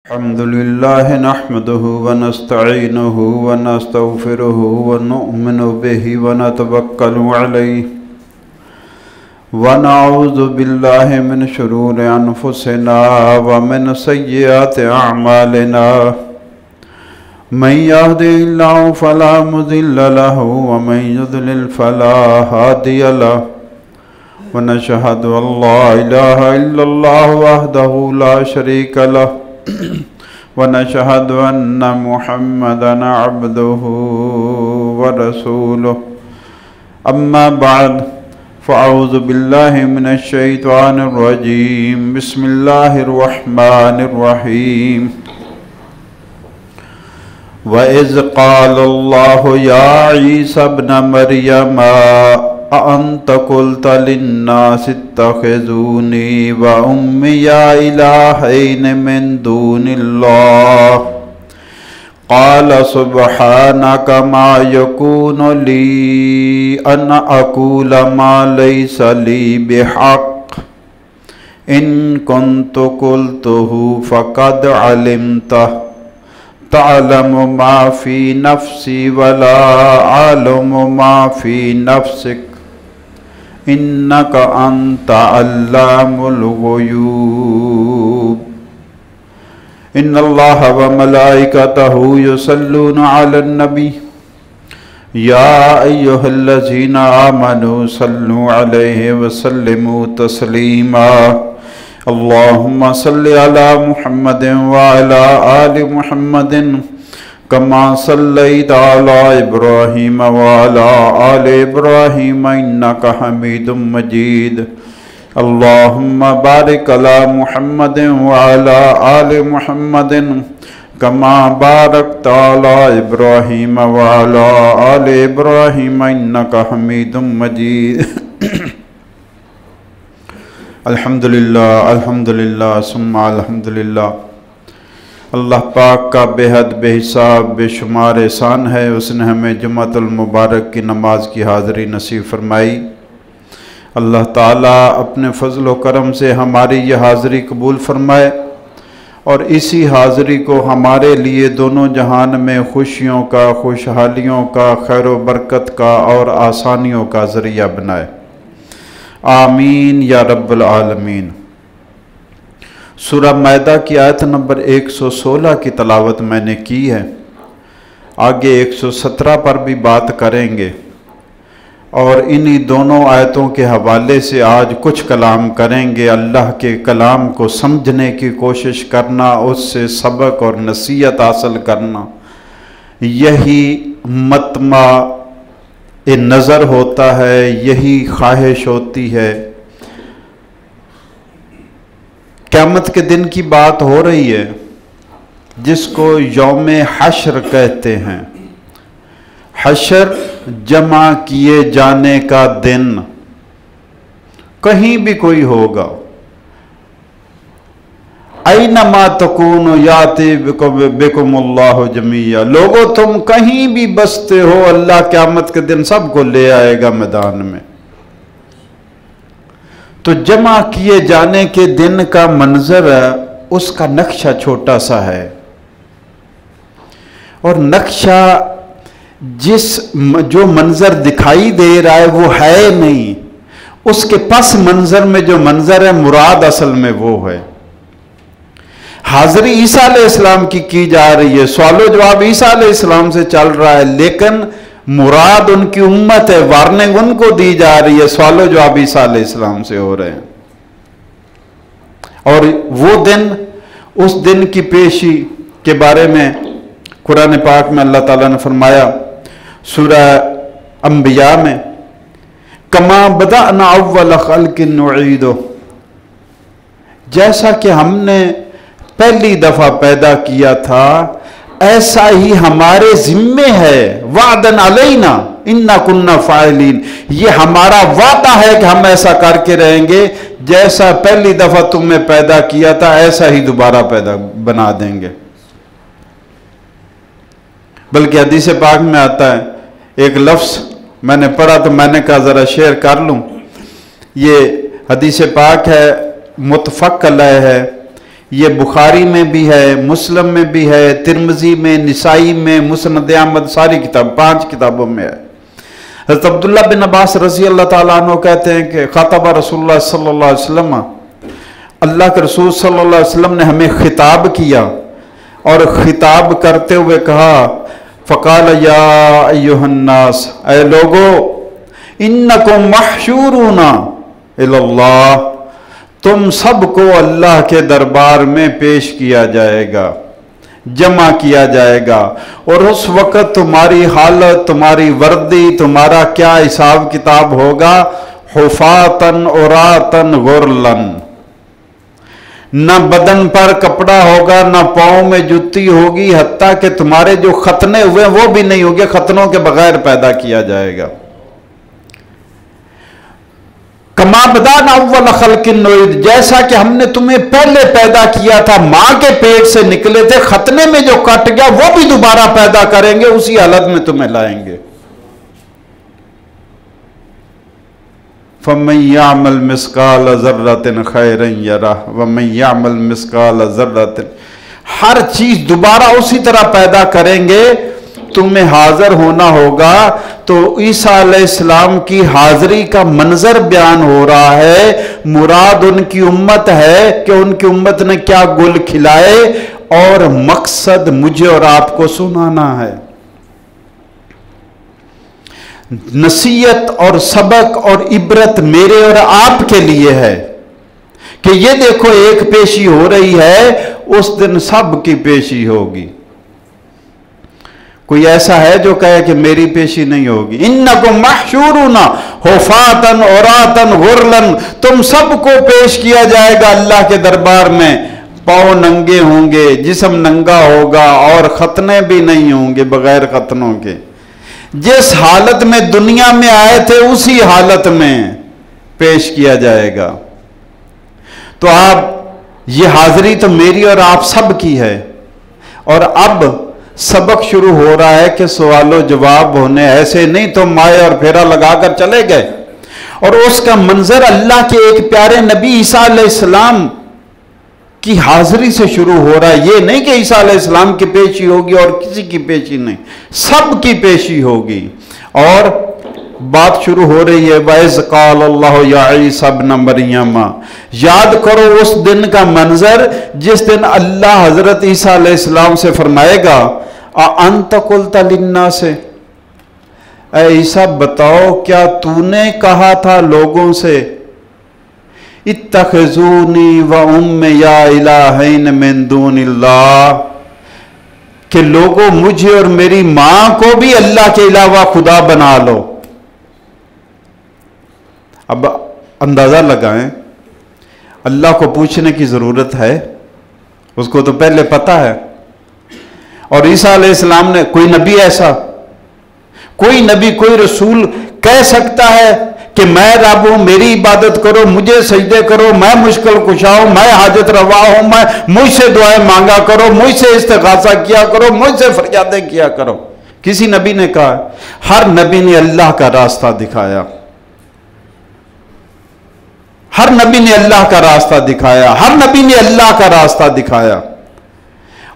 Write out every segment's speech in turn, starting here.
الحمد لله نحمده ونستعينه ونستغفره ونؤمن به ونتوكل عليه ونعوذ بالله من شرور أنفسنا ومن سيئات أعمالنا من يهده الله فلا مضل له ومن يضلل فلا هادي له ونشهد أن لا إله إلا الله وحده لا شريك له ونشهد أن محمدًا عبده ورسوله أما بعد فأعوذ بالله من الشيطان الرجيم بسم الله الرحمن الرحيم وإذ قال الله يا عيسى ابن مريم أأنت قلت للناس اتخذوني وأمي إلهين من دون الله قال سبحانك ما يكون لي أن أقول ما ليس لي بحق إن كنت قلته فقد علمته تعلم ما في نفسي ولا أعلم ما في نفسك إنك أنت علام الغيوب إن الله وملائكته يصلون على النبي يا أيها الذين آمنوا صلوا عليه وسلموا تسليما اللهم صل على محمد وعلى آل محمد كما صليت على إبراهيم وعلى آل إبراهيم إنك حميد مجيد اللهم بارك على محمد وعلى آل محمد كما باركت على إبراهيم وعلى آل إبراهيم إنك حميد مجيد الحمدللہ ثم الحمدللہ۔ اللہ پاک کا بے حد بے حساب بے شمار احسان ہے، اس نے ہمیں جمعۃ المبارک کی نماز کی حاضری نصیب فرمائی۔ اللہ تعالیٰ اپنے فضل و کرم سے ہماری یہ حاضری قبول فرمائے اور اسی حاضری کو ہمارے لیے دونوں جہان میں خوشیوں کا، خوشحالیوں کا، خیر و برکت کا اور آسانیوں کا ذریعہ بنائے، آمین یا رب العالمین۔ سورہ مائدہ کی آیت نمبر 116 کی تلاوت میں نے کی ہے، آگے 117 پر بھی بات کریں گے اور انہی دونوں آیتوں کے حوالے سے آج کچھ کلام کریں گے۔ اللہ کے کلام کو سمجھنے کی کوشش کرنا، اس سے سبق اور نصیحت حاصل کرنا، یہی مطمع نظر ہوتا ہے، یہی خواہش ہوتی ہے۔ قیامت کے دن کی بات ہو رہی ہے جس کو یوم حشر کہتے ہیں۔ حشر جمع کیے جانے کا دن، کہیں بھی کوئی ہوگا، اینما تکون یاتی بکم اللہ جمیعا، لوگو تم کہیں بھی بستے ہو، اللہ قیامت کے دن سب کو لے آئے گا میدان میں۔ تو جمع کیے جانے کے دن کا منظر، اس کا نقشہ چھوٹا سا ہے، اور نقشہ جو منظر دکھائی دے رہا ہے وہ ہے نہیں، اس کے پس منظر میں جو منظر ہے مراد اصل میں وہ ہے۔ حاضری عیسیٰ علیہ السلام کی جا رہی ہے، سوال و جواب عیسیٰ علیہ السلام سے چل رہا ہے، لیکن مراد ان کی امت ہے، وارننگ ان کو دی جا رہی ہے، سوال و جواب عیسیٰ علیہ السلام سے ہو رہے ہیں۔ اور وہ دن، اس دن کی پیشی کے بارے میں قرآن پاک میں اللہ تعالیٰ نے فرمایا سورہ انبیاء میں، کما بدأنا اول خلق نعیدہ، جیسا کہ ہم نے پہلی دفعہ پیدا کیا تھا ایسا ہی ہمارے ذمے ہے، وعدن علینا انا کننا فاعلین، یہ ہمارا وعدہ ہے کہ ہم ایسا کر کے رہیں گے، جیسا پہلی دفعہ تمہیں پیدا کیا تھا ایسا ہی دوبارہ بنا دیں گے۔ بلکہ حدیث پاک میں آتا ہے، ایک لفظ میں نے پڑھا تو میں نے کہا ذرا شیئر کر لوں، یہ حدیث پاک ہے، متفق علیہ ہے، یہ بخاری میں بھی ہے، مسلم میں بھی ہے، ترمذی میں، نسائی میں، مسند احمد، ساری کتاب 5 کتابوں میں ہے۔ حضرت عبداللہ بن عباس رضی اللہ تعالیٰ عنہ کہتے ہیں کہ خاطب رسول اللہ صلی اللہ علیہ وسلم، اللہ کے رسول صلی اللہ علیہ وسلم نے ہمیں خطاب کیا اور خطاب کرتے ہوئے کہا فقال یا ایھا الناس، اے لوگو، انکم محشورون الی اللہ، تم سب کو اللہ کے دربار میں پیش کیا جائے گا، جمع کیا جائے گا، اور اس وقت تمہاری حالت، تمہاری وردی، تمہارا کیا حساب کتاب ہوگا؟ حفاتن عراتن غرلن، نہ بدن پر کپڑا ہوگا، نہ پاؤں میں جتی ہوگی، حتیٰ کہ تمہارے جو ختنے ہوئے وہ بھی نہیں ہوگے، ختنوں کے بغیر پیدا کیا جائے گا۔ کما بدانا اول خلق نعید، جیسا کہ ہم نے تمہیں پہلے پیدا کیا تھا، ماں کے پیٹ سے نکلے تھے، ختنے میں جو کٹ گیا وہ بھی دوبارہ پیدا کریں گے، اسی حالت میں تمہیں لائیں گے۔ فَمَن يَعْمَلْ مِثْقَالَ ذَرَّةٍ خَيْرًا يَرَهُ وَمَن يَعْمَلْ مِثْقَالَ ذَرَّةٍ، ہر چیز دوبارہ اسی طرح پیدا کریں گے۔ تمہیں حاضر ہونا ہوگا تو عیسیٰ علیہ السلام کی حاضری کا منظر بیان ہو رہا ہے، مراد ان کی امت ہے کہ ان کی امت نے کیا گل کھلائے، اور مقصد مجھے اور آپ کو سنانا ہے۔ نصیحت اور سبق اور عبرت میرے اور آپ کے لیے ہے کہ یہ دیکھو ایک پیشی ہو رہی ہے، اس دن سب کی پیشی ہوگی۔ کوئی ایسا ہے جو کہے کہ میری پیشی نہیں ہوگی؟ انکم محشورون حفاتن عراتن غرلن، تم سب کو پیش کیا جائے گا اللہ کے دربار میں، پاؤں ننگے ہوں گے، جسم ننگا ہوگا، اور ختنے بھی نہیں ہوں گے بغیر ختنوں کے۔ جس حالت میں دنیا میں آئے تھے اسی حالت میں پیش کیا جائے گا۔ تو آپ، یہ حاضری تو میری اور آپ سب کی ہے، اور اب سبق شروع ہو رہا ہے کہ سوال و جواب ہونے، ایسے نہیں تم آئے اور پھیرا لگا کر چلے گئے۔ اور اس کا منظر اللہ کے ایک پیارے نبی عیسیٰ علیہ السلام کی حاضری سے شروع ہو رہا ہے۔ یہ نہیں کہ عیسیٰ علیہ السلام کی پیشی ہوگی اور کسی کی پیشی نہیں، سب کی پیشی ہوگی۔ اور بات شروع ہو رہی ہے وَإِذْ قَالَ اللَّهُ يَا عِيسَى ابْنَ مَرْيَمَ، یاد کرو اس دن کا منظر جس دن اللہ حضرت عیسیٰ علیہ السلام سے فرمائے گا أَأَنْتَ قُلْتَ لِلنَّاسِ، اے عیسیٰ بتاؤ کیا تو نے کہا تھا لوگوں سے اتخذونی وَأُمِّيَ إِلَٰهَيْنِ مِن دُونِ اللَّهِ، کہ لوگوں مجھے اور میری ماں کو بھی اللہ کے علاوہ خدا بنا لو۔ اب اندازہ لگائیں، اللہ کو پوچھنے کی ضرورت ہے، اس کو تو پہلے پتہ ہے۔ اور عیسیٰ علیہ السلام نے، کوئی نبی ایسا، کوئی نبی، کوئی رسول کہہ سکتا ہے کہ میں رب ہوں، میری عبادت کرو، مجھے سجدے کرو، میں مشکل کشا ہوں، میں حاجت روا ہوں، میں مجھ سے دعائیں مانگا کرو، مجھ سے استغاثہ کیا کرو، مجھ سے فریادیں کیا کرو؟ کسی نبی نے کہا؟ ہر نبی نے اللہ کا راستہ دکھایا، ہر نبی نے اللہ کا راستہ دکھایا، ہر نبی نے اللہ کا راستہ دکھایا،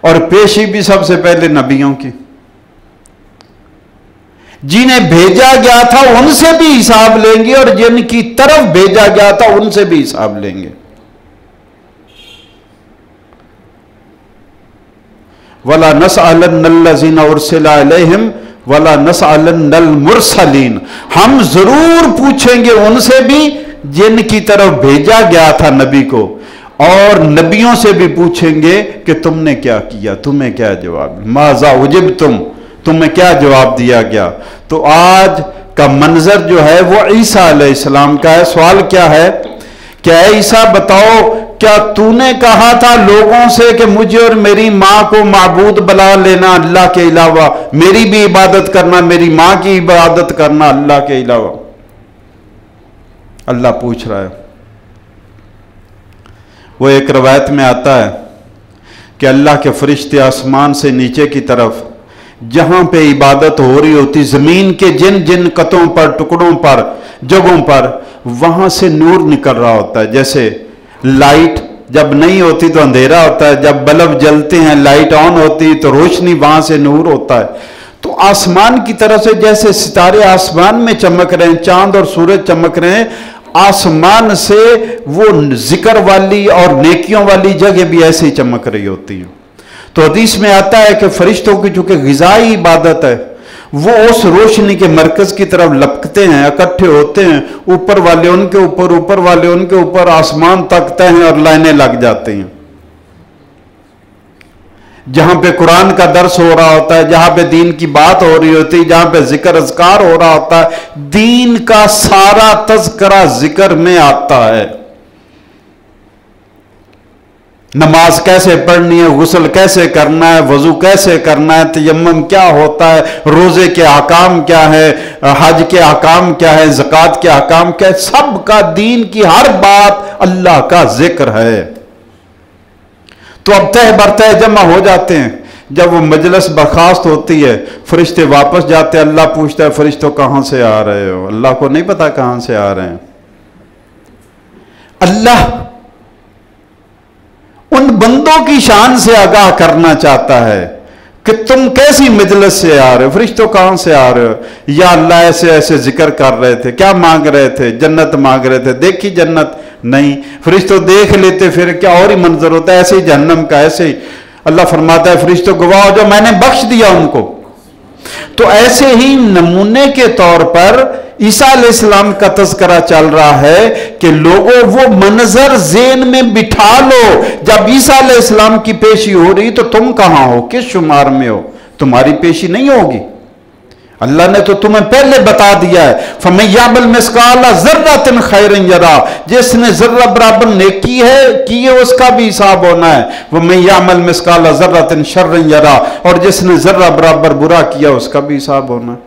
اور پیشی بھی سب سے پہلے نبیوں کی۔ جنہیں بھیجا گیا تھا ان سے بھی حساب لیں گے، اور جن کی طرف بھیجا گیا تھا ان سے بھی حساب لیں گے۔ وَلَا نَسْأَلَنَّ الَّذِينَ أُرْسِلَ إِلَيْهِمْ وَلَا نَسْأَلَنَّ الْمُرْسَلِينَ، ہم ضرور پوچھیں گے ان سے بھی جن کی طرف بھیجا گیا تھا نبی کو، اور نبیوں سے بھی پوچھیں گے کہ تم نے کیا کیا، تمہیں کیا جواب، ماذا اجبتم، تمہیں کیا جواب دیا گیا۔ تو آج کا منظر جو ہے وہ عیسیٰ علیہ السلام کا ہے۔ سوال کیا ہے کہ اے عیسیٰ بتاؤ کیا تو نے کہا تھا لوگوں سے کہ مجھے اور میری ماں کو معبود بنا لینا اللہ کے علاوہ، میری بھی عبادت کرنا، میری ماں کی عبادت کرنا اللہ کے علاوہ؟ اللہ پوچھ رہا ہے۔ وہ ایک روایت میں آتا ہے کہ اللہ کے فرشتے آسمان سے نیچے کی طرف جہاں پہ عبادت ہو رہی ہوتی، زمین کے جن جن قطعوں پر، ٹکڑوں پر، جگہوں پر، وہاں سے نور نکل رہا ہوتا ہے، جیسے لائٹ جب نہیں ہوتی تو اندھیرا ہوتا ہے، جب بلب جلتے ہیں، لائٹ آن ہوتی ہے تو روشنی، وہاں سے نور ہوتا ہے۔ تو آسمان کی طرف سے جیسے ستارے آسمان میں چمک رہے ہیں، چاند اور سورج چمک رہے ہیں، آسمان سے وہ ذکر والی اور نیکیوں والی جگہ بھی ایسے ہی چمک رہی ہوتی ہیں۔ تو حدیث میں آتا ہے کہ فرشتوں کی چونکہ غذائی عبادت ہے، وہ اس روشنی کے مرکز کی طرف لپکتے ہیں، اکٹھے ہوتے ہیں، اوپر والے ان کے اوپر، اوپر والے ان کے اوپر، آسمان تکتے ہیں اور لائنیں لگ جاتے ہیں۔ جہاں پہ قرآن کا درس ہو رہا ہوتا ہے، جہاں پہ دین کی بات ہو رہی ہوتی ہے، جہاں پہ ذکر اذکار ہو رہا ہوتا ہے، دین کا سارا تذکرہ ذکر میں آتا ہے۔ نماز کیسے پڑھنی ہے، غسل کیسے کرنا ہے، وضو کیسے کرنا ہے، تیمم کیا ہوتا ہے، روزے کے احکام کیا ہے، حج کے احکام کیا ہے، زکوٰۃ کے احکام کیا ہے، سب کا دین کی ہر بات اللہ کا ذکر ہے۔ تو اب تہ برتہ جمع ہو جاتے ہیں۔ جب وہ مجلس برخاست ہوتی ہے، فرشتے واپس جاتے ہیں، اللہ پوچھتا ہے فرشتوں کہاں سے آ رہے ہو؟ اللہ کو نہیں پتا کہاں سے آ رہے ہیں۔ اللہ ان بندوں کی شان سے آگاہ کرنا چاہتا ہے کہ تم کیسی مجلس سے آ رہے ہو، فرشتوں کہاں سے آ رہے ہو؟ یا اللہ ایسے ایسے ذکر کر رہے تھے، کیا مانگ رہے تھے؟ جنت مانگ رہے تھے، دیکھی جنت؟ نہیں۔ فرشتوں دیکھ لیتے پھر کیا اور ہی منظر ہوتا ہے، ایسے ہی جہنم کا، ایسے ہی۔ اللہ فرماتا ہے فرشتوں گواہ جو میں نے بخش دیا ان کو۔ تو ایسے ہی نمونے کے طور پر عیسیٰ علیہ السلام کا تذکرہ چل رہا ہے کہ لوگوں وہ منظر ذہن میں بٹھا لو، جب عیسیٰ علیہ السلام کی پیشی ہو رہی تو تم کہاں ہو، کس شمار میں ہو؟ تمہاری پیشی نہیں ہوگی، اللہ نے تو تمہیں پہلے بتا دیا ہے۔ فَمَن يَعْمَلْ مِثْقَالَ ذَرَّةٍ خَيْرًا يَرَهُ، جس نے ذرہ برابر نیکی کی ہے اس کا بھی حساب ہونا ہے۔ وَمَن يَعْمَلْ مِثْقَالَ ذَرَّةٍ شَرًّا يَرَهُ، اور جس نے ذرہ برابر برا کیا اس کا بھی حساب ہونا ہے۔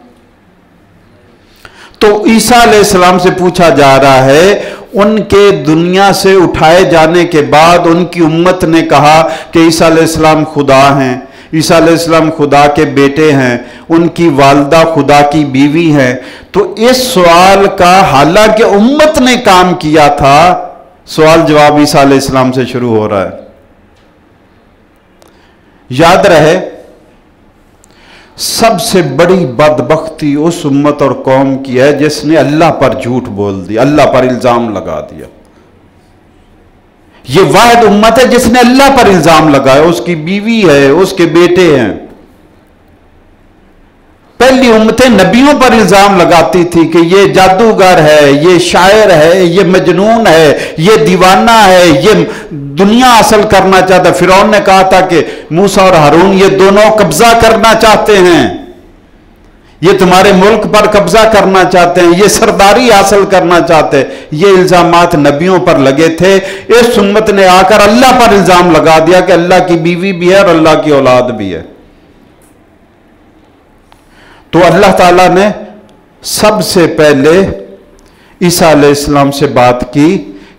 تو عیسیٰ علیہ السلام سے پوچھا جا رہا ہے، ان کے دنیا سے اٹھائے جانے کے بعد ان کی امت نے کہا کہ عیسیٰ علیہ السلام خدا ہیں، عیسیٰ علیہ السلام خدا کے بیٹے ہیں، ان کی والدہ خدا کی بیوی ہیں۔ تو اس سوال کا حالانکہ امت نے کام کیا تھا، سوال جواب عیسیٰ علیہ السلام سے شروع ہو رہا ہے۔ یاد رہے سب سے بڑی بدبختی اس امت اور قوم کی ہے جس نے اللہ پر جھوٹ بول دیا، اللہ پر الزام لگا دیا۔ یہ واحد امت ہے جس نے اللہ پر الزام لگایا، اس کی بیوی ہے، اس کے بیٹے ہیں۔ پہلی امتیں نبیوں پر الزام لگاتی تھی کہ یہ جادوگر ہے، یہ شاعر ہے، یہ مجنون ہے، یہ دیوانہ ہے، یہ دنیا حاصل کرنا چاہتا ہے۔ فرعون نے کہا تھا کہ موسیٰ اور ہارون یہ دونوں قبضہ کرنا چاہتے ہیں، یہ تمہارے ملک پر قبضہ کرنا چاہتے ہیں، یہ سرداری حاصل کرنا چاہتے ہیں۔ یہ الزامات نبیوں پر لگے تھے۔ اس امت نے آ کر اللہ پر الزام لگا دیا کہ اللہ کی بیوی بھی ہے اور اللہ کی اولاد بھی ہے۔ تو اللہ تعالیٰ نے سب سے پہلے عیسیٰ علیہ السلام سے بات کی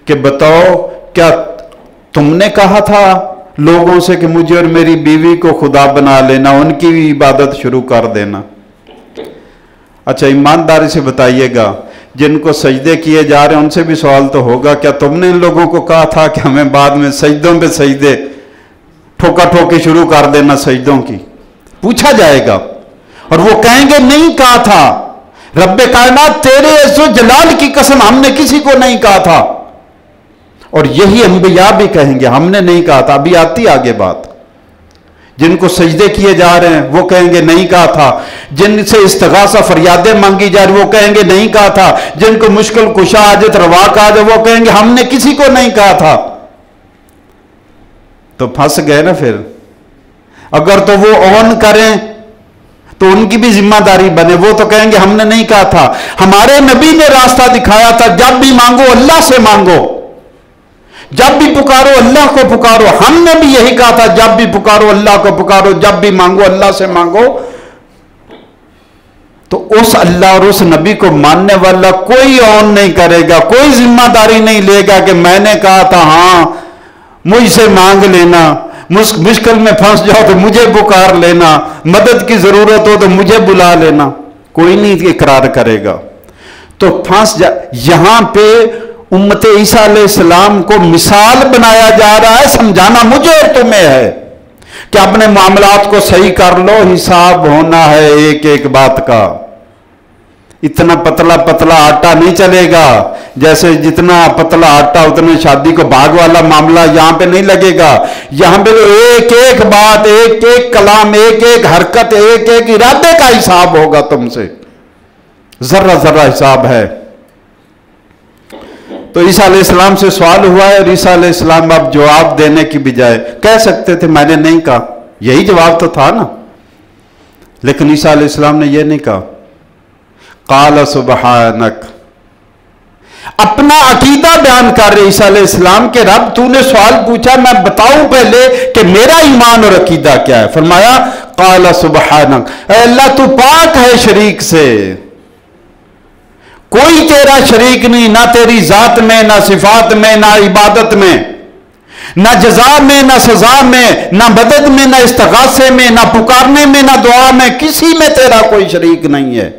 کہ بتاؤ کیا تم نے کہا تھا لوگوں سے کہ مجھے اور میری بیوی کو خدا بنا لینا، ان کی بھی عبادت شروع کر دینا؟ اچھا ایمانداری سے بتائیے گا، جن کو سجدے کیے جا رہے ہیں ان سے بھی سوال تو ہوگا، کیا تم نے ان لوگوں کو کہا تھا کہ ہمیں بعد میں سجدوں پہ سجدے ٹھوکا ٹھوکی شروع کر دینا سجدوں کی؟ پوچھا جائے گا اور وہ کہیں گے نہیں کہا تھا، رب کائنات تیرے عز و جلال کی قسم ہم نے کسی کو نہیں کہا تھا۔ اور یہی انبیاء بھی کہیں گے ہم نے نہیں کہا تھا۔ ابھی آتی آگے بات۔ جن کو سجدے کیے جا رہے ہیں وہ کہیں گے نہیں کہا تھا، جن سے استغاثہ فریادیں مانگی جا رہی وہ کہیں گے نہیں کہا تھا، جن کو مشکل کشا حاجت روا کہا جائے وہ کہیں گے ہم نے کسی کو نہیں کہا تھا۔ تو پھنس گئے نا پھر۔ اگر تو وہ اون کریں تو ان کی بھی ذمہ داری بنے، وہ تو کہیں گے ہم نے نہیں کہا تھا۔ ہمارے نبی نے راستہ دکھایا تھا، جب بھی مانگو اللہ سے مانگو، جب بھی پکارو اللہ کو پکارو۔ ہم نے بھی یہی کہا تھا، جب بھی پکارو اللہ کو پکارو، جب بھی مانگو اللہ سے مانگو۔ تو اس اللہ اور اس نبی کو ماننے والا کوئی اون نہیں کرے گا، کوئی ذمہ داری نہیں لے گا کہ میں نے کہا تھا ہاں مجھ سے مانگ لینا، مشکل میں پھنس جاؤ تو مجھے پکار لینا، مدد کی ضرورت ہو تو مجھے بلا لینا، کوئی نہیں اقرار کرے گا۔ تو یہاں پہ امت عیسیٰ علیہ السلام کو مثال بنایا جا رہا ہے، سمجھانا مجھے اور تمہیں ہے کہ اپنے معاملات کو صحیح کر لو، حساب ہونا ہے ایک ایک بات کا۔ اتنا پتلا پتلا آٹا نہیں چلے گا، جیسے جتنا پتلا آٹا اتنے شادی کو بھاگ والا معاملہ یہاں پہ نہیں لگے گا۔ یہاں پہ ایک ایک بات، ایک ایک کلام، ایک ایک حرکت، ایک ایک ارادے کا حساب ہوگا تم سے، ذرہ ذرہ حساب ہے۔ تو عیسیٰ علیہ السلام سے سوال ہوا ہے اور عیسیٰ علیہ السلام اب جواب دینے کی بجائے کہہ سکتے تھے میں نے نہیں کہا، یہی جواب تو تھا نا، لیکن عیسیٰ علیہ السلام نے یہ نہیں کہا۔ قال سبحانک، اپنا عقیدہ بیان کر رہے عیسیٰ علیہ السلام کہ رب تو نے سوال پوچھا، میں بتاؤں پہلے کہ میرا ایمان اور عقیدہ کیا ہے۔ فرمایا قال سبحانک، اے اللہ تو پاک ہے شریک سے، کوئی تیرا شریک نہیں، نہ تیری ذات میں، نہ صفات میں، نہ عبادت میں، نہ جزا میں، نہ سزا میں، نہ مدد میں، نہ استغاثے میں، نہ پکارنے میں، نہ دعا میں، کسی میں تیرا کوئی شریک نہیں ہے۔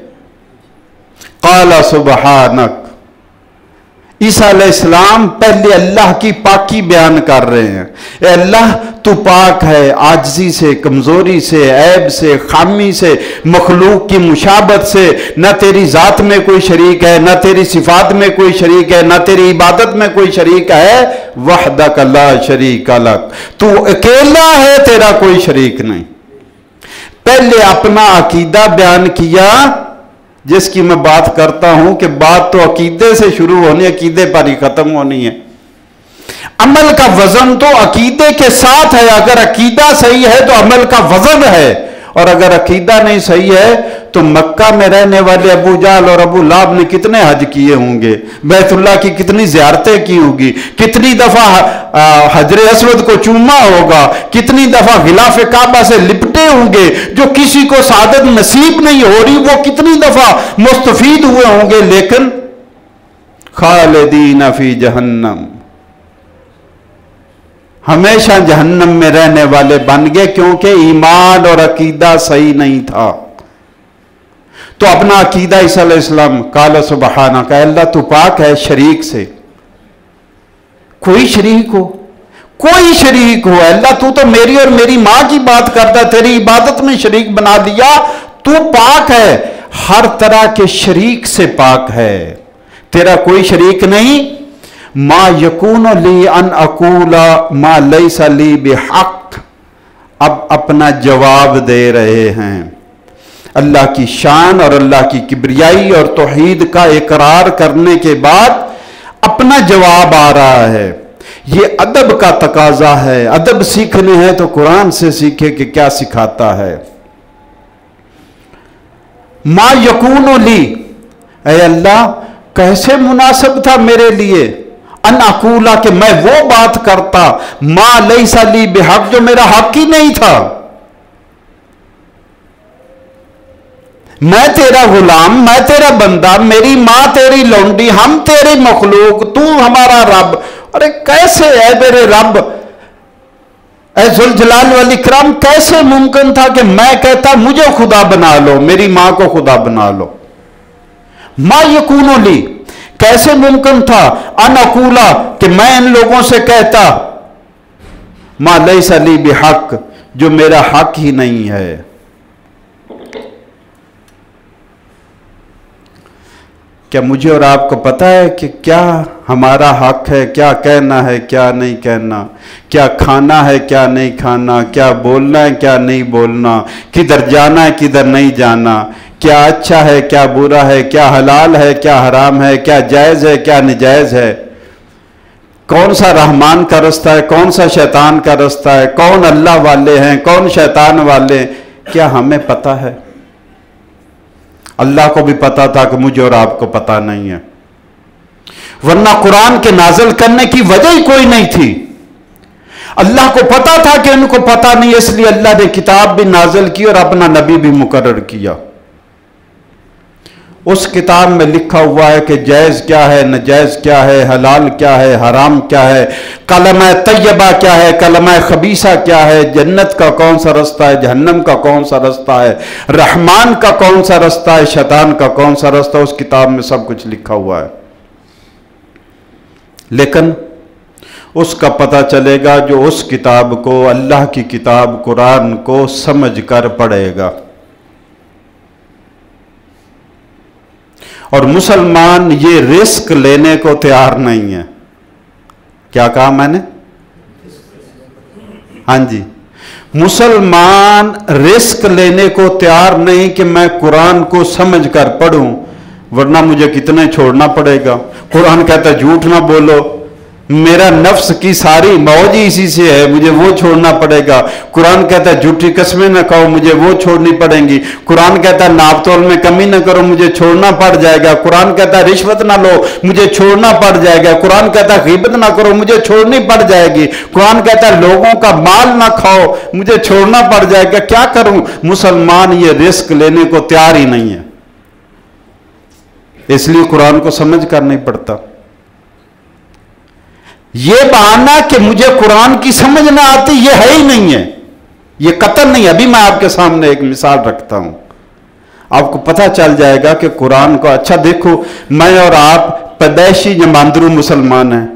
قال سبحانک، عیسیٰ علیہ السلام پہلے اللہ کی پاکی بیان کر رہے ہیں۔ اے اللہ تو پاک ہے عاجزی سے، کمزوری سے، عیب سے، خامی سے، مخلوق کی مشابہت سے، نہ تیری ذات میں کوئی شریک ہے، نہ تیری صفات میں کوئی شریک ہے، نہ تیری عبادت میں کوئی شریک ہے۔ وحدک لا شریک لک، تو اکیلا ہے، تیرا کوئی شریک نہیں۔ پہلے اپنا عقیدہ بیان کیا، جس کی میں بات کرتا ہوں کہ بات تو عقیدے سے شروع ہونی، عقیدے پر ہی ختم ہونی ہے۔ عمل کا وزن تو عقیدے کے ساتھ ہے، اگر عقیدہ صحیح ہے تو عمل کا وزن ہے، اور اگر عقیدہ نہیں صحیح ہے تو مکہ میں رہنے والے ابو جہل اور ابو لہب نے کتنے حج کیے ہوں گے، بیت اللہ کی کتنی زیارتیں کی ہوگی، کتنی دفعہ حجر اسود کو چوما ہوگا، کتنی دفعہ غلاف کعبہ سے لپٹے ہوں گے، جو کسی کو سعادت نصیب نہیں ہو رہی وہ کتنی دفعہ مستفید ہوئے ہوں گے، لیکن خالدین فی جہنم، ہمیشہ جہنم میں رہنے والے بن گئے، کیونکہ ایمان اور عقیدہ صحیح نہیں تھا۔ تو اپنا عقیدہ عیسیٰ علیہ السلام قال سبحانک، اے اللہ تو پاک ہے شریک سے، کوئی شریک ہو، کوئی شریک ہو، اللہ تو میری اور میری ماں کی بات کرتا ہے، تیری عبادت میں شریک بنا دیا، تو پاک ہے، ہر طرح کے شریک سے پاک ہے، تیرا کوئی شریک نہیں۔ ما یکون لی ان اقول ما لیس لی بحق، اب اپنا جواب دے رہے ہیں، اللہ کی شان اور اللہ کی کبریائی اور توحید کا اقرار کرنے کے بعد اپنا جواب آ رہا ہے۔ یہ ادب کا تقاضا ہے، ادب سیکھنے ہیں تو قرآن سے سیکھے کہ کیا سکھاتا ہے۔ ما یکون لی، اے اللہ کیسے مناسب تھا میرے لیے ان اقولا کہ میں وہ بات کرتا ما لیس لی بحق جو میرا حق ہی نہیں تھا، میں تیرا غلام، میں تیرا بندہ، میری ماں تیری لونڈی، ہم تیری مخلوق، تو ہمارا رب، ارے کیسے اے میرے رب، اے ذوالجلال والاکرام، کیسے ممکن تھا کہ میں کہتا مجھے خدا بنا لو، میری ماں کو خدا بنا لو۔ ما یکون لی، کیسے ممکن تھا ان اقولا کہ میں ان لوگوں سے کہتا ما لیس لی بحق جو میرا حق ہی نہیں ہے۔ کیا مجھے اور آپ کو پتہ ہے کہ کیا ہمارا حق ہے، کیا کہنا ہے، کیا نہیں کہنا، کیا کھانا ہے، کیا نہیں کھانا، کیا بولنا ہے، کیا نہیں بولنا، کدھر جانا ہے، کدھر نہیں جانا، کیا اچھا ہے، کیا برا ہے، کیا حلال ہے، کیا حرام ہے، کیا جائز ہے، کیا نجائز ہے، کون سا رحمان کا رستہ ہے، کون سا شیطان کا رستہ ہے، کون اللہ والے ہیں، کون شیطان والے، کیا ہمیں پتہ ہے؟ اللہ کو بھی پتا تھا کہ مجھے اور آپ کو پتا نہیں ہے، ورنہ قرآن کے نازل کرنے کی وجہ ہی کوئی نہیں تھی۔ اللہ کو پتا تھا کہ ان کو پتا نہیں، اس لیے اللہ نے کتاب بھی نازل کی اور اپنا نبی بھی مقرر کیا۔ اس کتاب میں لکھا ہوا ہے کہ جائز کیا ہے، ناجائز کیا ہے، حلال کیا ہے، حرام کیا ہے، کلمہ طیبہ کیا ہے، کلمہ خبیثہ کیا ہے، جنت کا کون سا رستہ ہے، جہنم کا کون سا رستہ ہے، رحمان کا کون سا رستہ ہے، شیطان کا کون سا رستہ، اس کتاب میں سب کچھ لکھا ہوا ہے۔ لیکن اس کا پتہ چلے گا جو اس کتاب کو، اللہ کی کتاب قرآن کو سمجھ کر پڑھے گا۔ اور مسلمان یہ رسک لینے کو تیار نہیں ہے۔ کیا کہا میں نے؟ ہاں جی، مسلمان رسک لینے کو تیار نہیں کہ میں قرآن کو سمجھ کر پڑھوں، ورنہ مجھے کتنے چھوڑنا پڑے گا۔ قرآن کہتا ہے جھوٹ نہ بولو، میرا نفس کی ساری موج ہی اسی سے ہے، مجھے وہ چھوڑنا پڑے گا۔ قرآن کہتا ہے جھوٹی قسمیں نہ کھاؤ، مجھے وہ چھوڑنی پڑیں گی۔ قرآن کہتا ہے ناپ تول میں کمی نہ کرو، مجھے چھوڑنا پڑ جائے گا۔ قرآن کہتا ہے رشوت نہ لو، مجھے چھوڑنا پڑ جائے گا۔ قرآن کہتا ہے غیبت نہ کرو، مجھے چھوڑنی پڑ جائے گی۔ قرآن کہتا ہے لوگوں کا مال نہ کھاؤ، مجھے چھوڑنا پڑ جائے گا۔ کیا کروں؟ مسلمان یہ رسک لینے کو تیار ہی نہیں ہے، اس لیے قرآن کو سمجھ کر نہیں پڑتا۔ یہ بہانہ کہ مجھے قرآن کی سمجھ نہ آتی یہ ہے ہی نہیں ہے، یہ قطعاً نہیں۔ ابھی میں آپ کے سامنے ایک مثال رکھتا ہوں، آپ کو پتہ چل جائے گا کہ قرآن کو اچھا دیکھو، میں اور آپ پیدائشی جماندرو مسلمان ہیں،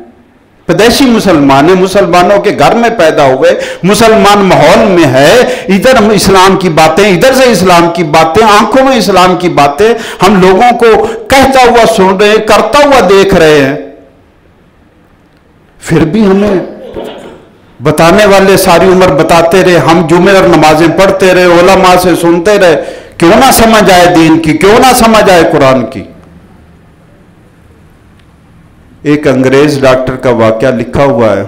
پیدائشی مسلمان ہیں، مسلمانوں کے گھر میں پیدا ہوئے، مسلمان ماحول میں ہے، ادھر اسلام کی باتیں، ادھر سے اسلام کی باتیں، آنکھوں میں اسلام کی باتیں ہم لوگوں کو کہتا ہوا سن رہے ہیں، کرتا ہوا دیکھ رہے ہیں، پھر بھی ہمیں بتانے والے ساری عمر بتاتے رہے، ہم جمعے اور نمازیں پڑھتے رہے، علماء سے سنتے رہے، کیوں نہ سمجھ آئے دین کی، کیوں نہ سمجھ آئے قرآن کی۔ ایک انگریز ڈاکٹر کا واقعہ لکھا ہوا ہے،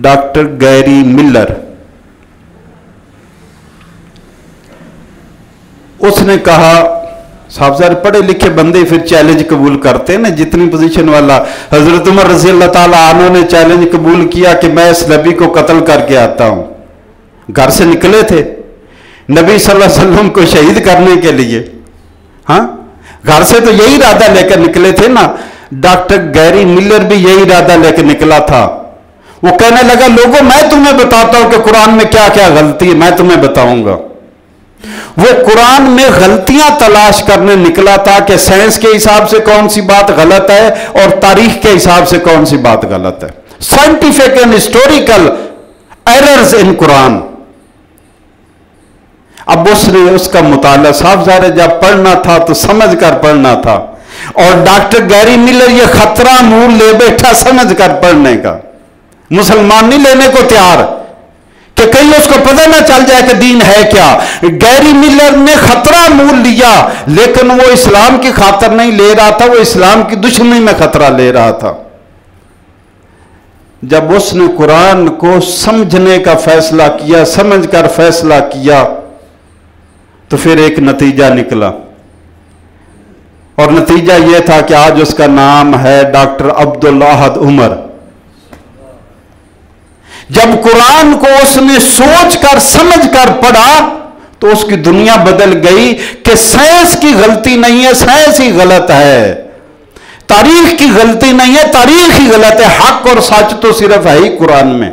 ڈاکٹر گیری ملر۔ اس نے کہا، صاحب ذرا پڑھے لکھے بندے پھر چیلنج قبول کرتے ہیں نا، جتنی پوزیشن والا۔ حضرت عمر رضی اللہ تعالیٰ عنہ نے چیلنج قبول کیا کہ میں اس نبی کو قتل کر کے آتا ہوں۔ گھر سے نکلے تھے نبی صلی اللہ علیہ وسلم کو شہید کرنے کے لیے، ہاں گھر سے تو یہی ارادہ لے کر نکلے تھے نا۔ ڈاکٹر گیری ملر بھی یہی ارادہ لے کے نکلا تھا۔ وہ کہنے لگا لوگوں میں تمہیں بتاتا ہوں کہ قرآن میں کیا کیا غلطی ہے، میں تمہیں بتاؤں گا۔ وہ قرآن میں غلطیاں تلاش کرنے نکلا تھا کہ سائنس کے حساب سے کون سی بات غلط ہے اور تاریخ کے حساب سے کون سی بات غلط ہے، scientific and historical errors in Quran. اب اس نے اس کا مطالعہ، صاحب ظاہر جب پڑھنا تھا تو سمجھ کر پڑھنا تھا، اور ڈاکٹر گیری ملر یہ خطرہ مول لے بیٹھا سمجھ کر پڑھنے کا، مسلمان نہیں لینے کو تیار کہ کہیں اس کو پتہ نہ چل جائے کہ دین ہے کیا۔ گیری ملر نے خطرہ مول لیا، لیکن وہ اسلام کی خاطر نہیں لے رہا تھا، وہ اسلام کی دشمنی میں خطرہ لے رہا تھا۔ جب اس نے قرآن کو سمجھنے کا فیصلہ کیا، سمجھ کر فیصلہ کیا، تو پھر ایک نتیجہ نکلا، اور نتیجہ یہ تھا کہ آج اس کا نام ہے ڈاکٹر عبدالاحد عمر۔ جب قرآن کو اس نے سوچ کر سمجھ کر پڑھا تو اس کی دنیا بدل گئی کہ سائنس کی غلطی نہیں ہے، سائنس ہی غلط ہے، تاریخ کی غلطی نہیں ہے، تاریخ ہی غلط ہے، حق اور سچ تو صرف ہے ہی قرآن میں۔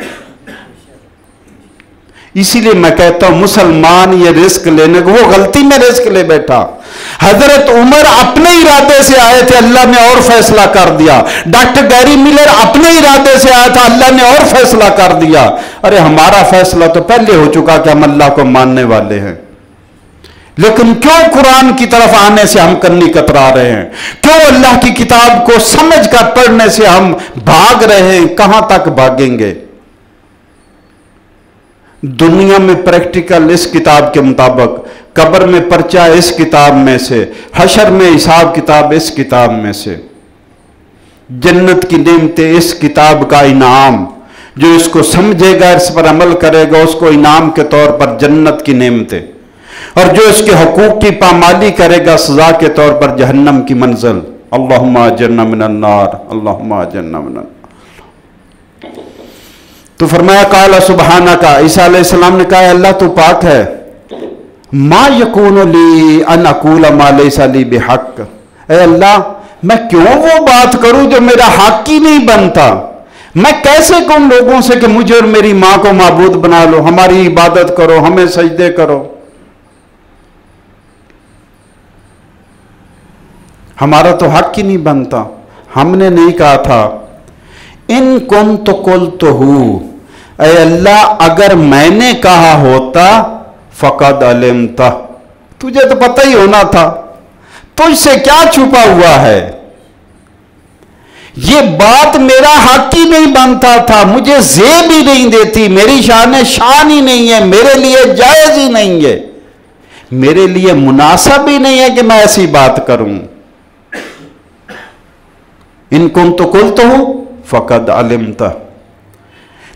اسی لیے میں کہتا ہوں مسلمان یہ رسک لینے کو، وہ غلطی میں رسک لے بیٹھا۔ حضرت عمر اپنے ارادے سے آئے تھے، اللہ نے اور فیصلہ کر دیا۔ ڈاکٹر گیری ملر اپنے ارادے سے آیا تھا، اللہ نے اور فیصلہ کر دیا۔ ارے ہمارا فیصلہ تو پہلے ہو چکا کہ ہم اللہ کو ماننے والے ہیں، لیکن کیوں قرآن کی طرف آنے سے ہم کنی کترا رہے ہیں؟ کیوں اللہ کی کتاب کو سمجھ کر پڑھنے سے ہم بھاگ رہے ہیں؟ کہاں تک بھاگیں گے؟ دنیا میں پریکٹیکل اس کتاب کے مطابق، قبر میں پرچہ اس کتاب میں سے، حشر میں حساب کتاب اس کتاب میں سے، جنت کی نعمتیں اس کتاب کا انعام، جو اس کو سمجھے گا اس پر عمل کرے گا اس کو انعام کے طور پر جنت کی نعمتیں، اور جو اس کے حقوق کی پامالی کرے گا سزا کے طور پر جہنم کی منزل۔ اللہم اجرنا من النار، اللہم اجرنا من النار۔ تو فرمایا قال سبحانک، عیسیٰ علیہ السلام نے کہا اللہ تو پاک ہے، ما یکون لی ان اقول ما لیس لی بحق، اے اللہ میں کیوں وہ بات کروں جو میرا حق ہی نہیں بنتا؟ میں کیسے کہوں لوگوں سے کہ مجھے اور میری ماں کو معبود بنا لو، ہماری عبادت کرو، ہمیں سجدے کرو؟ ہمارا تو حق ہی نہیں بنتا۔ ہم نے نہیں کہا تھا ان کنت قلتہ، اے اللہ اگر میں نے کہا ہوتا فقد علمتہ، تجھے تو پتہ ہی ہونا تھا، تجھ سے کیا چھپا ہوا ہے؟ یہ بات میرا حق ہی نہیں بنتا تھا، مجھے زیب ہی نہیں دیتی، میری شان ہی نہیں ہے، میرے لیے جائز ہی نہیں ہے، میرے لیے مناسب ہی نہیں ہے کہ میں ایسی بات کروں۔ ان کنت قلتہ فقد علمتہ،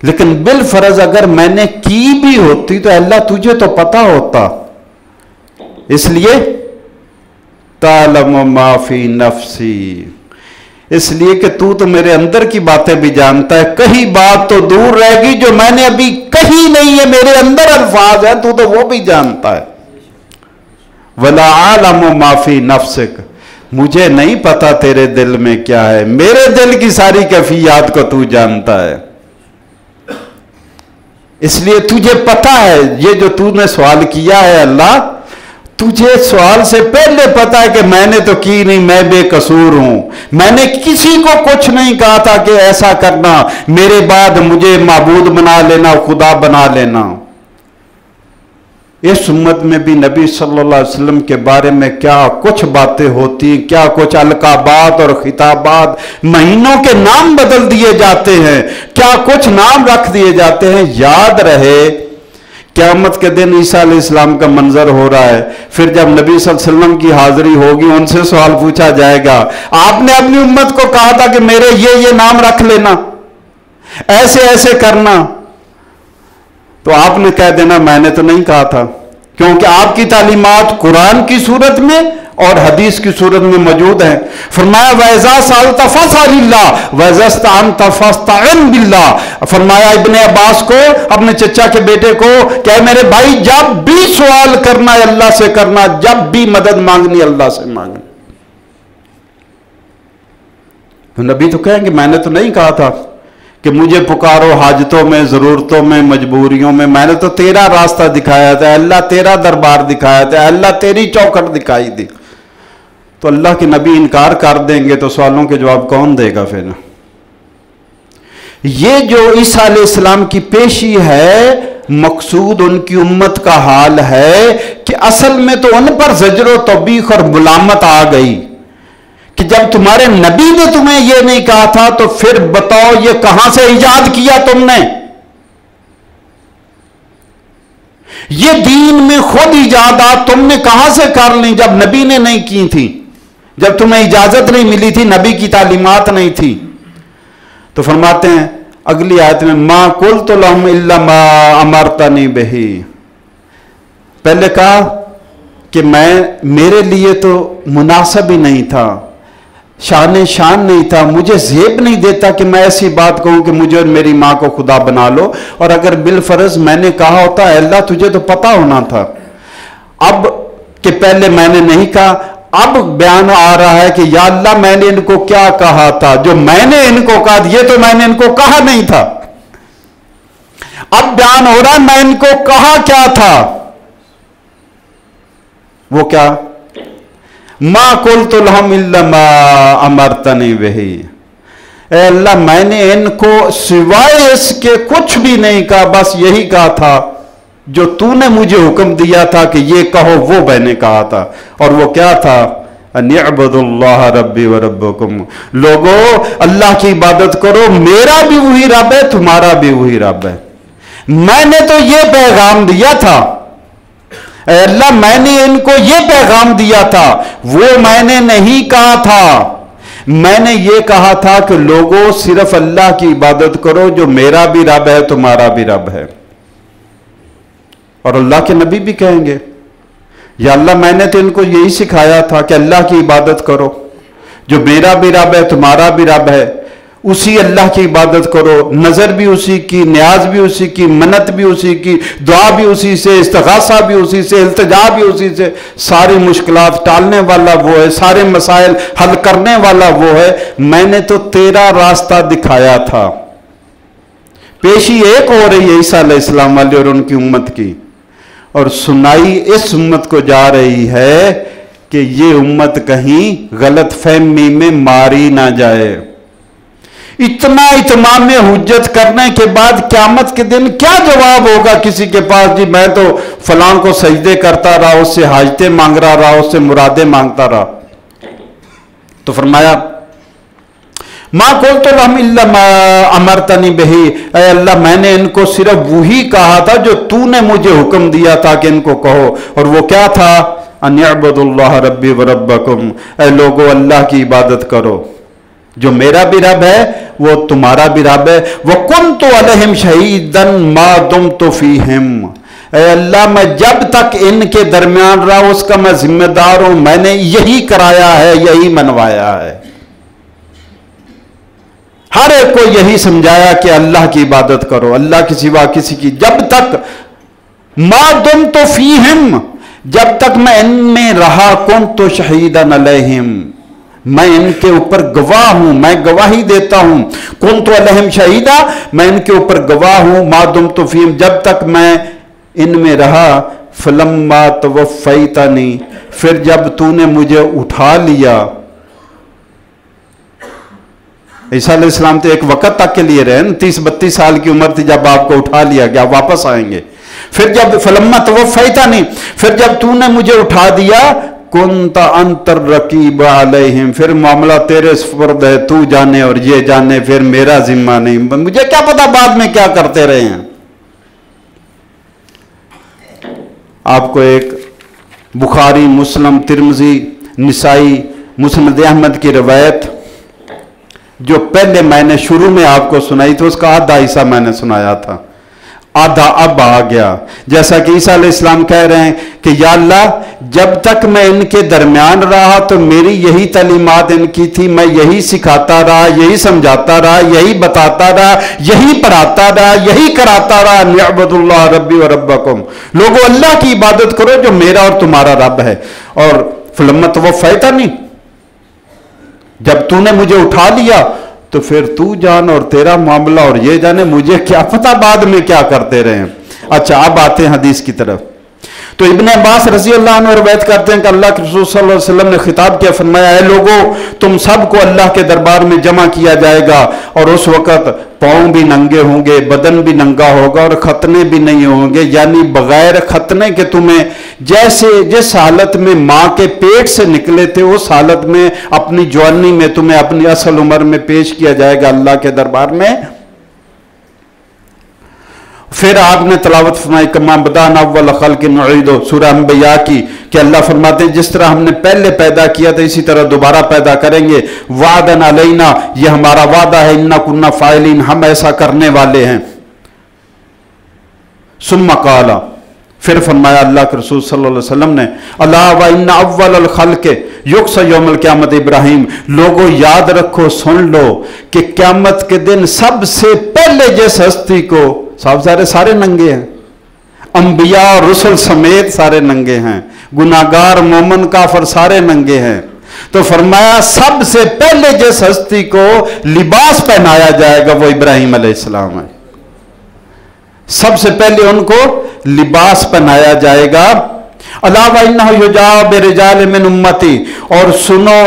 لیکن بالفرض اگر میں نے کی بھی ہوتی تو اللہ تجھے تو پتا ہوتا، اس لیے تعلم ما فی نفسی، اس لیے کہ تو میرے اندر کی باتیں بھی جانتا ہے، کہیں بات تو دور رہ گی جو میں نے ابھی کہی نہیں ہے، میرے اندر الفاظ ہیں تو وہ بھی جانتا ہے۔ وَلَا عَالَمُ مَا فِي نَفْسِكَ، مجھے نہیں پتا تیرے دل میں کیا ہے، میرے دل کی ساری کیفیات کو تو جانتا ہے، اس لیے تجھے پتا ہے۔ یہ جو تو نے سوال کیا ہے اللہ، تجھے سوال سے پہلے پتا ہے کہ میں نے تو کی نہیں، میں بے قصور ہوں، میں نے کسی کو کچھ نہیں کہا تھا کہ ایسا کرنا، میرے بعد مجھے معبود بنا لینا، خدا بنا لینا۔ اس امت میں بھی نبی صلی اللہ علیہ وسلم کے بارے میں کیا کچھ باتیں ہوتی، کیا کچھ القابات اور خطابات، مہینوں کے نام بدل دیے جاتے ہیں، کیا کچھ نام رکھ دیے جاتے ہیں۔ یاد رہے قیامت کے دن عیسیٰ علیہ السلام کا منظر ہو رہا ہے، پھر جب نبی صلی اللہ علیہ وسلم کی حاضری ہوگی ان سے سوال پوچھا جائے گا، آپ نے اپنی امت کو کہا تھا کہ میرے یہ نام رکھ لینا، ایسے ایسے کرنا، تو آپ نے کہہ دینا میں نے تو نہیں کہا تھا، کیونکہ آپ کی تعلیمات قرآن کی صورت میں اور حدیث کی صورت میں موجود ہیں۔ فرمایا وَإِذَا سَأَلْتَ فَاسْأَلِ اللَّهَ وَإِذَا اسْتَعَنْتَ فَاسْتَعِنْ بِاللَّهِ۔ فرمایا ابن عباس کو، اپنے چچا کے بیٹے کو، کہ میرے بھائی جب بھی سوال کرنا ہے اللہ سے کرنا، جب بھی مدد مانگنی اللہ سے مانگنی۔ تو نبی تو کہیں گے میں نے تو نہیں کہا تھا کہ مجھے پکارو حاجتوں میں، ضرورتوں میں، مجبوریوں میں نے تو تیرا راستہ دکھایا تھا، اللہ تیرا دربار دکھایا تھا، اللہ تیری چوکھٹ دکھائی دی۔ تو اللہ کے نبی انکار کر دیں گے تو سوالوں کے جواب کون دے گا پھر؟ یہ جو عیسیٰ علیہ السلام کی پیشی ہے، مقصود ان کی امت کا حال ہے کہ اصل میں تو ان پر زجر و توبیخ اور ملامت آ گئی کہ جب تمہارے نبی نے تمہیں یہ نہیں کہا تھا تو پھر بتاؤ یہ کہاں سے ایجاد کیا تم نے؟ یہ دین میں خود ایجادات تم نے کہاں سے کر لی جب نبی نے نہیں کی تھی، جب تمہیں اجازت نہیں ملی تھی، نبی کی تعلیمات نہیں تھی؟ تو فرماتے ہیں اگلی آیت میں ما قلت لهم الا ما امرتنی بہ، پہلے کہا کہ میرے لیے تو مناسب ہی نہیں تھا، شان نہیں تھا، مجھے زیب نہیں دیتا کہ میں ایسی بات کہوں کہ مجھے اور میری ماں کو خدا بنا لو، اور اگر بالفرض میں نے کہا ہوتا ہے اللہ تجھے تو پتا ہونا تھا، اب کہ پہلے میں نے نہیں کہا، اب بیان آ رہا ہے کہ یا اللہ میں نے ان کو کیا کہا تھا، جو میں نے ان کو کہا یہ تو میں نے ان کو کہا نہیں تھا، اب بیان ہو رہا ہے میں ان کو کہا کیا تھا، وہ کیا؟ ما قلت لهم الا ما امرتنی بہ، اے اللہ میں نے ان کو سوائے اس کے کچھ بھی نہیں کہا، بس یہی کہا تھا جو تو نے مجھے حکم دیا تھا کہ یہ کہو، وہ میں نے کہا تھا، اور وہ کیا تھا؟ ان اعبدوا اللہ ربی و ربکم، لوگو اللہ کی عبادت کرو، میرا بھی وہی رب ہے تمہارا بھی وہی رب ہے، میں نے تو یہ پیغام دیا تھا، اے اللہ میں نے ان کو یہ پیغام دیا تھا، وہ میں نے نہیں کہا تھا، میں نے یہ کہا تھا کہ لوگوں صرف اللہ کی عبادت کرو جو میرا بھی رب ہے تمہارا بھی رب ہے۔ اور اللہ کے نبی بھی کہیں گے یا اللہ میں نے تو ان کو یہی سکھایا تھا کہ اللہ کی عبادت کرو، جو میرا بھی رب ہے تمہارا بھی رب ہے، اسی اللہ کی عبادت کرو، نظر بھی اسی کی، نیاز بھی اسی کی، منت بھی اسی کی، دعا بھی اسی سے، استغاثہ بھی اسی سے، التجا بھی اسی سے، ساری مشکلات ٹالنے والا وہ ہے، سارے مسائل حل کرنے والا وہ ہے، میں نے تو تیرا راستہ دکھایا تھا۔ پیشی ایک ہو رہی ہے عیسیٰ علیہ السلام والی اور ان کی امت کی، اور سنائی اس امت کو جا رہی ہے کہ یہ امت کہیں غلط فہمی میں ماری نہ جائے، اتنا اتمام حجت کرنے کے بعد قیامت کے دن کیا جواب ہوگا کسی کے پاس؟ جی میں تو فلاں کو سجدے کرتا رہا، اس سے حاجتیں مانگ رہا، اس سے مرادیں مانگتا رہا۔ تو فرمایا ما قلت لهم الا ما امرتنی بہ، اے اللہ میں نے ان کو صرف وہی کہا تھا جو تو نے مجھے حکم دیا تھا کہ ان کو کہو، اور وہ کیا تھا؟ ان اعبدوا اللہ ربی وربکم، اے لوگو اللہ کی عبادت کرو، جو میرا بھی رب ہے وہ تمہارا بھی رب ہے۔ وَكُنْتُ عَلَيْهِمْ شَهِيدًا مَا دُمْتُ فِيهِمْ، اے اللہ میں جب تک ان کے درمیان رہا اس کا میں ذمہ دار ہوں، میں نے یہی کرایا ہے، یہی منوایا ہے، ہر ایک کو یہی سمجھایا کہ اللہ کی عبادت کرو، اللہ کے سوا کسی کی، جب تک ما دمت فیہم، جب تک میں ان میں رہا، کنت شہیدا علیہم، میں ان کے اوپر گواہ ہوں، میں گواہی دیتا ہوں، کنت علیہم شہیدا، میں ان کے اوپر گواہ ہوں، ما دمت فیہم، جب تک میں ان میں رہا، فلما توفیتنی، پھر جب تو نے مجھے اٹھا لیا۔ عیسیٰ علیہ السلام تو ایک وقت تک کے لیے رہے، 30-32 سال کی عمر تھی جب آپ کو اٹھا لیا گیا، واپس آئیں گے۔ پھر جب فلما توفیتنی، پھر جب تو نے مجھے اٹھا دیا، کنت انت الرقیب علیہم، پھر معاملہ تیرے سپرد ہے، تو جانے اور یہ جانے، پھر میرا ذمہ نہیں، مجھے کیا پتا بعد میں کیا کرتے رہے ہیں۔ آپ کو ایک بخاری، مسلم، ترمذی، نسائی، مسند احمد کی روایت جو پہلے میں نے شروع میں آپ کو سنائی تھی، اس کا آدھا حصہ میں نے سنایا تھا، آدھا اب آ گیا۔ جیسا کہ عیسیٰ علیہ السلام کہہ رہے ہیں کہ یا اللہ جب تک میں ان کے درمیان رہا تو میری یہی تعلیمات ان کی تھی، میں یہی سکھاتا رہا، یہی سمجھاتا رہا، یہی بتاتا رہا، یہی پڑھاتا رہا، یہی کراتا رہا، ان اعبدوا اللہ ربی و ربکم، لوگوں اللہ کی عبادت کرو جو میرا اور تمہارا رب ہے۔ اور فلما توفیتنی، جب تو نے مجھے اٹھا لیا تو پھر تو جان اور تیرا معاملہ اور یہ جانے، مجھے کیا پتا بعد میں کیا کرتے رہے ہیں۔ اچھا اب آتے ہیں حدیث کی طرف۔ تو ابن عباس رضی اللہ عنہ روایت کرتے ہیں کہ اللہ کے رسول صلی اللہ علیہ وسلم نے خطاب کیا، فرمایا اے لوگو تم سب کو اللہ کے دربار میں جمع کیا جائے گا، اور اس وقت پاؤں بھی ننگے ہوں گے، بدن بھی ننگا ہوگا، اور ختنے بھی نہیں ہوں گے، یعنی بغیر ختنے کے تمہیں جیسے جس حالت میں ماں کے پیٹ سے نکلے تھے اس حالت میں اپنی جوانی میں تمہیں اپنی اصل عمر میں پیش کیا جائے گا اللہ کے دربار میں۔ پھر آپ نے تلاوت فرمائی کما بدانا اول خلق نعیدہ، سورہ انبیاء کی، کہ اللہ فرماتے ہیں جس طرح ہم نے پہلے پیدا کیا تھا اسی طرح دوبارہ پیدا کریں گے، وعدن علینا، یہ ہمارا وعدہ ہے، انا کنا فاعلین، ہم ایسا کرنے والے ہیں۔ ثم قال، پھر فرمایا اللہ کے رسول صلی اللہ علیہ وسلم نے، اللہ وَإِنَّ أَوَّلَ الْخَلْقِ يُقْصَ يَوْمَ الْقِيَامَةِ ابراہیم، لوگوں یاد رکھو، سن لو کہ قیامت کے دن سب سے پہلے جس ہستی کو، صاحب سارے ننگے ہیں، انبیاء اور رسل سمیت سارے ننگے ہیں، گناہگار مومن کافر سارے ننگے ہیں، تو فرمایا سب سے پہلے جس ہستی کو لباس پہنایا جائے گا وہ ابراہیم علیہ السلام ہے، سب سے پہلے ان کو لباس پہنایا جائے گا۔ الا وَإِنَّهُ يُجَاءُ بِرِجَالٍ مِّنْ أُمَّتِي، اور سنو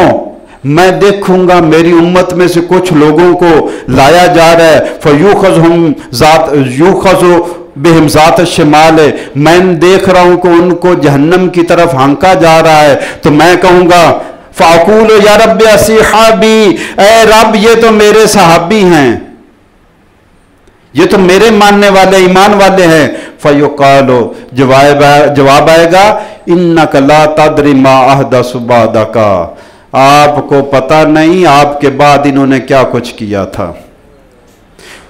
میں دیکھوں گا میری امت میں سے کچھ لوگوں کو لایا جا رہا ہے، فَيُوخَذُ بِهِمْ ذَاتَ الشِّمَالِ، میں دیکھ رہا ہوں کہ ان کو جہنم کی طرف ہانکا جا رہا ہے، تو میں کہوں گا فَأَقُولُ يَا رَبِّ أَصِحَابِي، اے رب یہ تو میرے صحابی ہیں، یہ تو میرے ماننے والے ایمان والے ہیں۔ فَيُقَالُ، جواب آئے گا إِنَّكَ لَا تَدْرِ مَا أَحْدَثُ بَعْدَكَ، آپ کو پتہ نہیں آپ کے بعد انہوں نے کیا کچھ کیا تھا،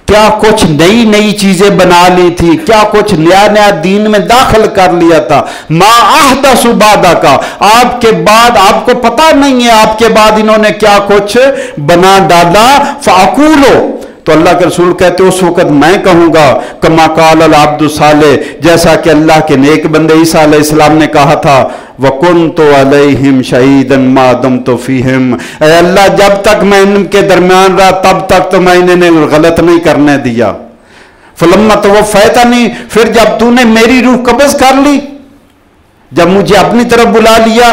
کیا کچھ نئی نئی چیزیں بنا لی تھی، کیا کچھ نیا نیا دین میں داخل کر لیا تھا۔ ما احدث بعدک، آپ کے بعد آپ کو پتہ نہیں ہے آپ کے بعد انہوں نے کیا کچھ بنا ڈالا۔ فاقول، تو اللہ کے رسول کہتے اس وقت میں کہوں گا کما قال العبد الصالح، جیسا کہ اللہ کے نیک بندے عیسیٰ علیہ السلام نے کہا تھا وَكُنْتُ عَلَيْهِمْ شَهِيدًا مَا دُمْتُ فِيهِمْ، اے اللہ جب تک میں ان کے درمیان رہا تب تک تو میں انہیں غلط نہیں کرنے دیا۔ فَلَمَّا تَوَفَّيْتَنِي، پھر جب تو نے میری روح قبض کر لی، جب مجھے اپنی طرف بلا لیا،